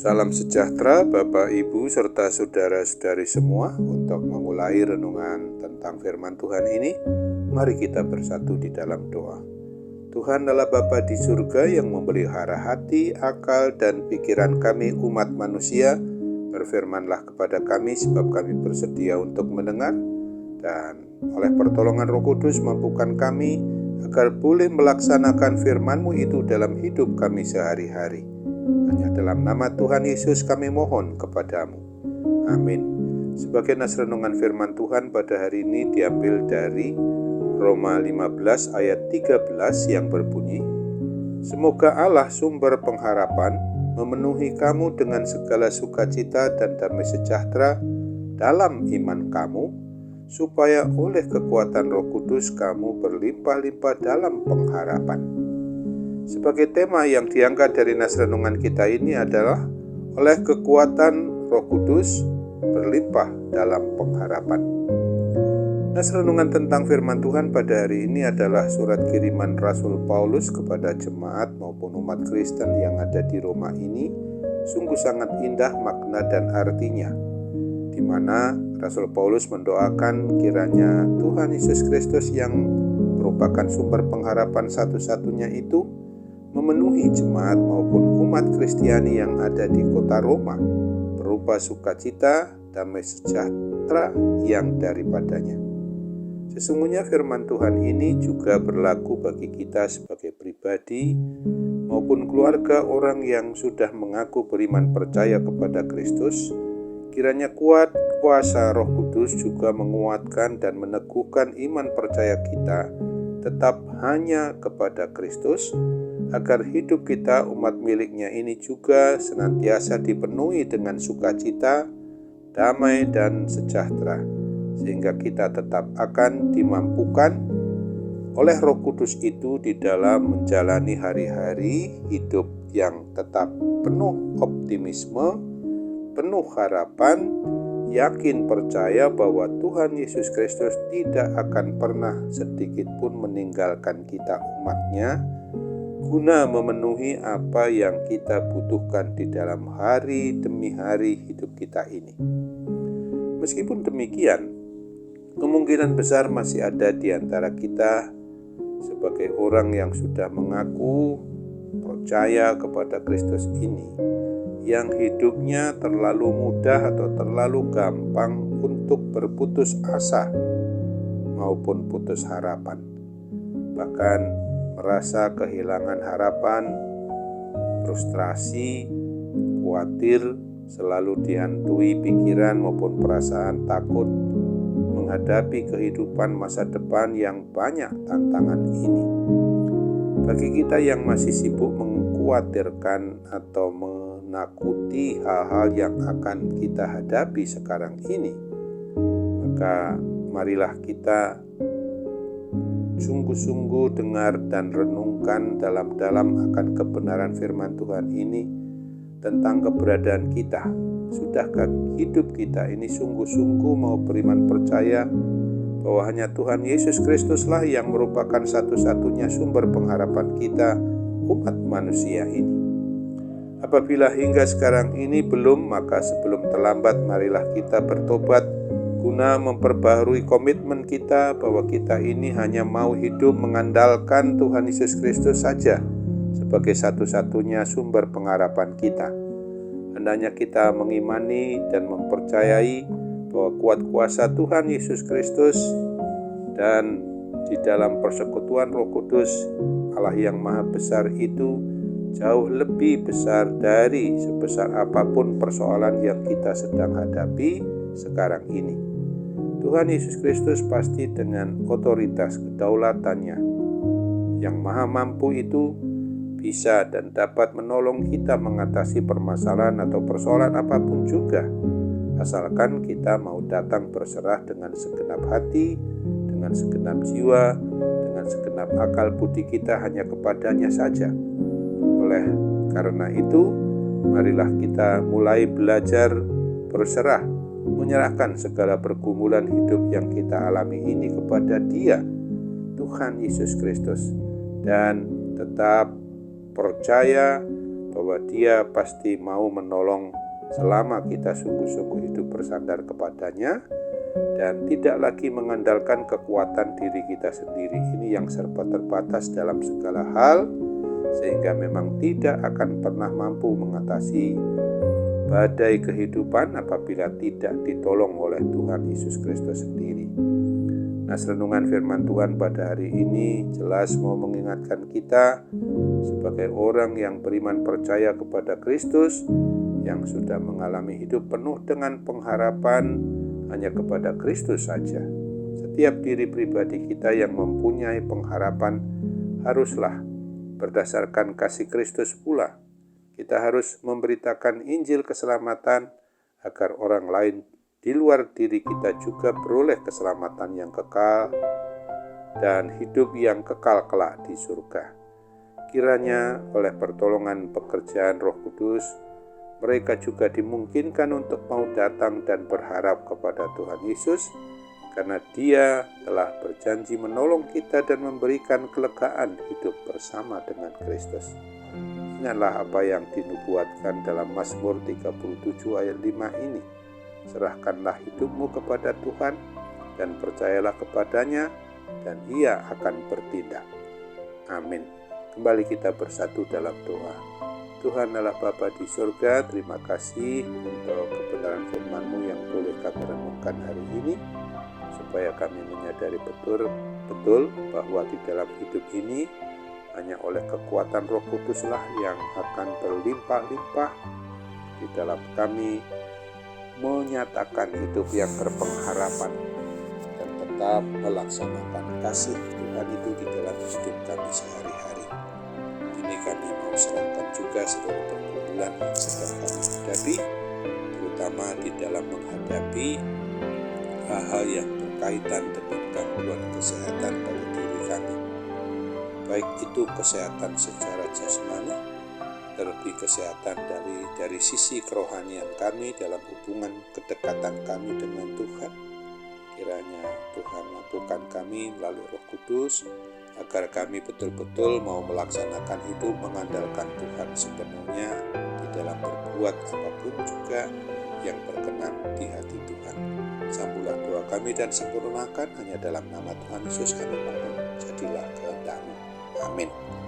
Salam sejahtera Bapak, Ibu, serta saudara-saudari semua. Untuk memulai renungan tentang firman Tuhan ini, mari kita bersatu di dalam doa. Tuhan adalah Bapa di surga yang memelihara hati, akal, dan pikiran kami umat manusia. Berfirmanlah kepada kami sebab kami bersedia untuk mendengar, dan oleh pertolongan Roh Kudus mampukan kami agar boleh melaksanakan firman-Mu itu dalam hidup kami sehari-hari. Hanya dalam nama Tuhan Yesus kami mohon kepadamu. Amin. Sebagai nas renungan firman Tuhan pada hari ini diambil dari Roma 15 ayat 13 yang berbunyi, "Semoga Allah sumber pengharapan memenuhi kamu dengan segala sukacita dan damai sejahtera dalam iman kamu, supaya oleh kekuatan Roh Kudus kamu berlimpah-limpah dalam pengharapan." Sebagai tema yang diangkat dari nas renungan kita ini adalah oleh kekuatan Roh Kudus berlimpah dalam pengharapan. Nas renungan tentang firman Tuhan pada hari ini adalah surat kiriman Rasul Paulus kepada jemaat maupun umat Kristen yang ada di Roma ini. Sungguh sangat indah makna dan artinya, di mana Rasul Paulus mendoakan kiranya Tuhan Yesus Kristus yang merupakan sumber pengharapan satu-satunya itu memenuhi jemaat maupun umat Kristiani yang ada di kota Roma berupa sukacita, damai sejahtera yang daripadanya. Sesungguhnya firman Tuhan ini juga berlaku bagi kita sebagai pribadi maupun keluarga orang yang sudah mengaku beriman percaya kepada Kristus. Kiranya kuasa Roh Kudus juga menguatkan dan meneguhkan iman percaya kita tetap hanya kepada Kristus, agar hidup kita umat miliknya ini juga senantiasa dipenuhi dengan sukacita, damai, dan sejahtera, sehingga kita tetap akan dimampukan oleh Roh Kudus itu di dalam menjalani hari-hari hidup yang tetap penuh optimisme, penuh harapan, yakin percaya bahwa Tuhan Yesus Kristus tidak akan pernah sedikit pun meninggalkan kita umatnya, guna memenuhi apa yang kita butuhkan di dalam hari demi hari hidup kita ini. Meskipun demikian, kemungkinan besar masih ada di antara kita sebagai orang yang sudah mengaku percaya kepada Kristus ini, yang hidupnya terlalu mudah atau terlalu gampang untuk berputus asa maupun putus harapan, bahkan merasa kehilangan harapan, frustrasi, khawatir, selalu dihantui pikiran maupun perasaan takut menghadapi kehidupan masa depan yang banyak tantangan ini. Bagi kita yang masih sibuk mengkhawatirkan atau menakuti hal-hal yang akan kita hadapi sekarang ini, maka marilah kita sungguh-sungguh dengar dan renungkan dalam-dalam akan kebenaran firman Tuhan ini tentang keberadaan kita. Sudahkah hidup kita ini sungguh-sungguh mau beriman percaya bahwa hanya Tuhan Yesus Kristuslah yang merupakan satu-satunya sumber pengharapan kita umat manusia ini? Apabila hingga sekarang ini belum, maka sebelum terlambat marilah kita bertobat guna memperbaharui komitmen kita bahwa kita ini hanya mau hidup mengandalkan Tuhan Yesus Kristus saja sebagai satu-satunya sumber pengharapan kita. Hendaknya kita mengimani dan mempercayai bahwa kuat kuasa Tuhan Yesus Kristus dan di dalam persekutuan Roh Kudus Allah yang Maha Besar itu jauh lebih besar dari sebesar apapun persoalan yang kita sedang hadapi sekarang ini. Tuhan Yesus Kristus pasti dengan otoritas kedaulatannya yang maha mampu itu bisa dan dapat menolong kita mengatasi permasalahan atau persoalan apapun juga, asalkan kita mau datang berserah dengan segenap hati, dengan segenap jiwa, dengan segenap akal budi kita hanya kepadanya saja. Oleh karena itu, marilah kita mulai belajar berserah, menyerahkan segala pergumulan hidup yang kita alami ini kepada Dia, Tuhan Yesus Kristus, dan tetap percaya bahwa Dia pasti mau menolong selama kita sungguh-sungguh hidup bersandar kepadanya dan tidak lagi mengandalkan kekuatan diri kita sendiri ini yang serba terbatas dalam segala hal, sehingga memang tidak akan pernah mampu mengatasi badai kehidupan apabila tidak ditolong oleh Tuhan Yesus Kristus sendiri. Nah, renungan firman Tuhan pada hari ini jelas mau mengingatkan kita sebagai orang yang beriman percaya kepada Kristus, yang sudah mengalami hidup penuh dengan pengharapan hanya kepada Kristus saja. Setiap diri pribadi kita yang mempunyai pengharapan haruslah berdasarkan kasih Kristus pula. Kita harus memberitakan Injil keselamatan agar orang lain di luar diri kita juga beroleh keselamatan yang kekal dan hidup yang kekal kelak di surga. Kiranya oleh pertolongan pekerjaan Roh Kudus, mereka juga dimungkinkan untuk mau datang dan berharap kepada Tuhan Yesus, karena Dia telah berjanji menolong kita dan memberikan kelegaan hidup bersama dengan Kristus. Ingatlah apa yang dinubuatkan dalam Mazmur 37 ayat 5 ini. Serahkanlah hidupmu kepada Tuhan dan percayalah kepadanya, dan Ia akan bertindak. Amin. Kembali kita bersatu dalam doa. Tuhan Allah Bapa di surga, terima kasih untuk kebenaran firman-Mu yang boleh kami renungkan hari ini, supaya kami menyadari betul bahwa di dalam hidup ini hanya oleh kekuatan Roh Kuduslah yang akan berlimpah-limpah di dalam kami menyatakan hidup yang berpengharapan dan tetap melaksanakan kasih Tuhan itu di dalam hidup kami sehari-hari. Ini kami mau serahkan juga seluruh pergumulan yang sedang kami hadapi, terutama di dalam menghadapi hal-hal yang berkaitan dengan gangguan kesehatan pada diri kami, baik itu kesehatan secara jasmani, terlebih kesehatan dari sisi kerohanian kami dalam hubungan kedekatan kami dengan Tuhan. Kiranya Tuhan mampukan kami melalui Roh Kudus agar kami betul-betul mau melaksanakan hidup mengandalkan Tuhan sepenuhnya di dalam berbuat apapun juga yang berkenan di hati Tuhan. Sambutlah doa kami dan sempurnakan hanya dalam nama Tuhan Yesus kami mohon, jadilah kehendak-Mu. Amin.